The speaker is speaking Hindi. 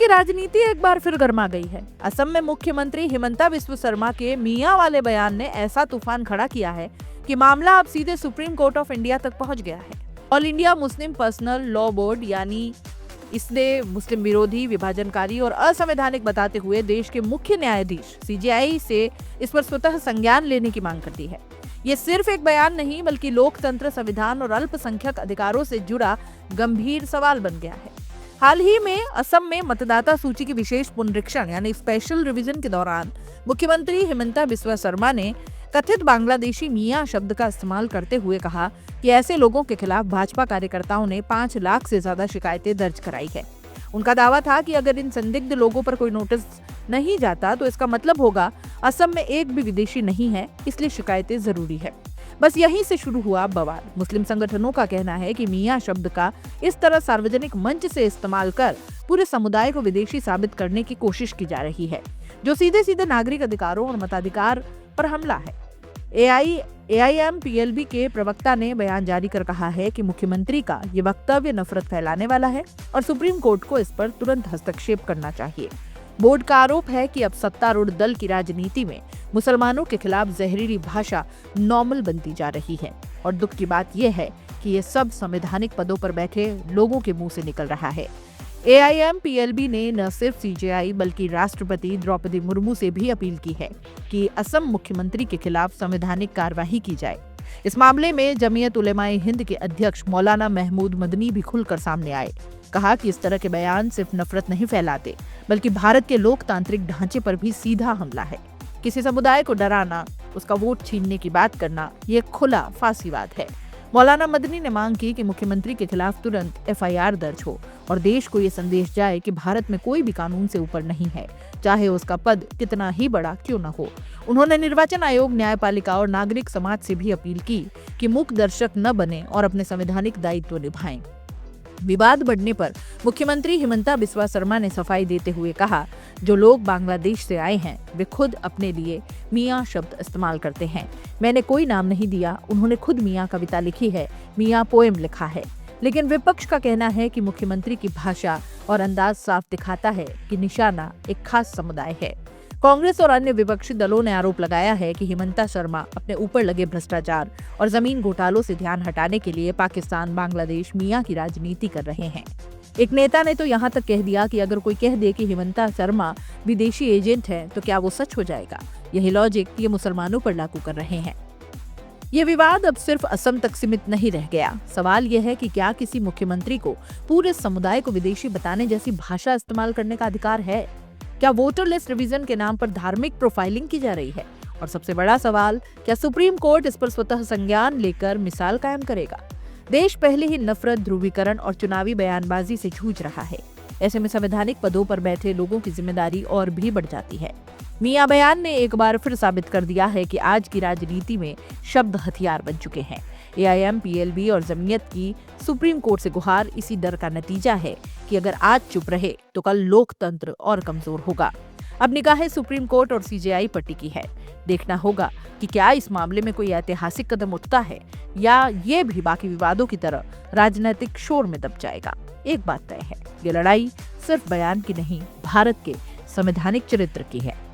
की राजनीति एक बार फिर गर्मा गई है। असम में मुख्यमंत्री हिमंता बिस्वा शर्मा के मियां वाले बयान ने ऐसा तूफान खड़ा किया है कि मामला अब सीधे सुप्रीम कोर्ट ऑफ इंडिया तक पहुंच गया है। All India Muslim personal law board यानी इसने मुस्लिम विरोधी, विभाजनकारी और असंवैधानिक बताते हुए देश के मुख्य न्यायाधीश सीजेआई से इस पर स्वतः संज्ञान लेने की मांग कर दी है। ये सिर्फ एक बयान नहीं बल्कि लोकतंत्र, संविधान और अल्पसंख्यक अधिकारों से जुड़ा गंभीर सवाल बन गया है। हाल ही में असम में मतदाता सूची की विशेष पुनरीक्षण यानी स्पेशल रिवीजन के दौरान मुख्यमंत्री हिमंता बिस्वा शर्मा ने कथित बांग्लादेशी मियां शब्द का इस्तेमाल करते हुए कहा कि ऐसे लोगों के खिलाफ भाजपा कार्यकर्ताओं ने 5 लाख से ज्यादा शिकायतें दर्ज कराई है। उनका दावा था कि अगर इन संदिग्ध लोगों पर कोई नोटिस नहीं जाता तो इसका मतलब होगा असम में एक भी विदेशी नहीं है, इसलिए शिकायतें जरूरी है। बस यहीं से शुरू हुआ बवाल। मुस्लिम संगठनों का कहना है कि मियां शब्द का इस तरह सार्वजनिक मंच से इस्तेमाल कर पूरे समुदाय को विदेशी साबित करने की कोशिश की जा रही है, जो सीधे सीधे नागरिक अधिकारों और मताधिकार पर हमला है। AIM-PLB के प्रवक्ता ने बयान जारी कर कहा है कि मुख्यमंत्री का ये वक्तव्य नफरत फैलाने वाला है और सुप्रीम कोर्ट को इस पर तुरंत हस्तक्षेप करना चाहिए। बोर्ड का आरोप है कि अब सत्तारूढ़ दल की राजनीति में मुसलमानों के खिलाफ जहरीली भाषा नॉर्मल बनती जा रही है और दुख की बात यह है कि ये सब संवैधानिक पदों पर बैठे लोगों के मुंह से निकल रहा है। AIM-PLB ने न सिर्फ सीजेआई बल्कि राष्ट्रपति द्रौपदी मुर्मू से भी अपील की है कि असम मुख्यमंत्री के खिलाफ संवैधानिक कार्रवाई की जाए। इस मामले में जमीयत उलेमाए हिंद के अध्यक्ष मौलाना महमूद मदनी भी खुलकर सामने आए। कहा कि इस तरह के बयान सिर्फ नफरत नहीं फैलाते बल्कि भारत के लोकतांत्रिक ढांचे पर भी सीधा हमला है। किसी समुदाय को डराना, उसका वोट छीनने की बात करना, ये खुला फांसीवाद है। मौलाना मदनी ने मांग की कि मुख्यमंत्री के खिलाफ तुरंत FIR दर्ज हो और देश को ये संदेश जाए कि भारत में कोई भी कानून से ऊपर नहीं है, चाहे उसका पद कितना ही बड़ा क्यों न हो। उन्होंने निर्वाचन आयोग, न्यायपालिका और नागरिक समाज से भी अपील की कि मूक दर्शक न बने और अपने संवैधानिक दायित्व निभाएं। विवाद बढ़ने पर मुख्यमंत्री हिमंता बिस्वा शर्मा ने सफाई देते हुए कहा, जो लोग बांग्लादेश से आए हैं वे खुद अपने लिए मियां शब्द इस्तेमाल करते हैं। मैंने कोई नाम नहीं दिया, उन्होंने खुद मियां कविता लिखी है, मियां पोएम लिखा है। लेकिन विपक्ष का कहना है कि मुख्यमंत्री की भाषा और अंदाज साफ दिखाता है कि निशाना एक खास समुदाय है। कांग्रेस और अन्य विपक्षी दलों ने आरोप लगाया है कि हिमंता शर्मा अपने ऊपर लगे भ्रष्टाचार और जमीन घोटालों से ध्यान हटाने के लिए पाकिस्तान, बांग्लादेश, मियां की राजनीति कर रहे हैं। एक नेता ने तो यहाँ तक कह दिया कि अगर कोई कह दे कि हिमंता शर्मा विदेशी एजेंट है तो क्या वो सच हो जाएगा। यही लॉजिक ये मुसलमानों पर लागू कर रहे हैं। ये विवाद अब सिर्फ असम तक सीमित नहीं रह गया। सवाल यह है कि क्या किसी मुख्यमंत्री को पूरे समुदाय को विदेशी बताने जैसी भाषा इस्तेमाल करने का अधिकार है? क्या वोटर लिस्ट रिवीजन के नाम पर धार्मिक प्रोफाइलिंग की जा रही है? और सबसे बड़ा सवाल, क्या सुप्रीम कोर्ट इस पर स्वतः संज्ञान लेकर मिसाल कायम करेगा? देश पहले ही नफरत, ध्रुवीकरण और चुनावी बयानबाजी से जूझ रहा है। ऐसे में संवैधानिक पदों पर बैठे लोगों की जिम्मेदारी और भी बढ़ जाती है। मियां बयान ने एक बार फिर साबित कर दिया है कि आज की राजनीति में शब्द हथियार बन चुके हैं। AIM-PLB और जमीयत की सुप्रीम कोर्ट से गुहार इसी डर का नतीजा है कि अगर आज चुप रहे तो कल लोकतंत्र और कमजोर होगा। अब निगाहें सुप्रीम कोर्ट और CJI पर टिकी है। देखना होगा कि क्या इस मामले में कोई ऐतिहासिक कदम उठता है या ये भी बाकी विवादों की तरह राजनीतिक शोर में दब जाएगा। एक बात तय है, ये लड़ाई सिर्फ बयान की नहीं, भारत के संवैधानिक चरित्र की है।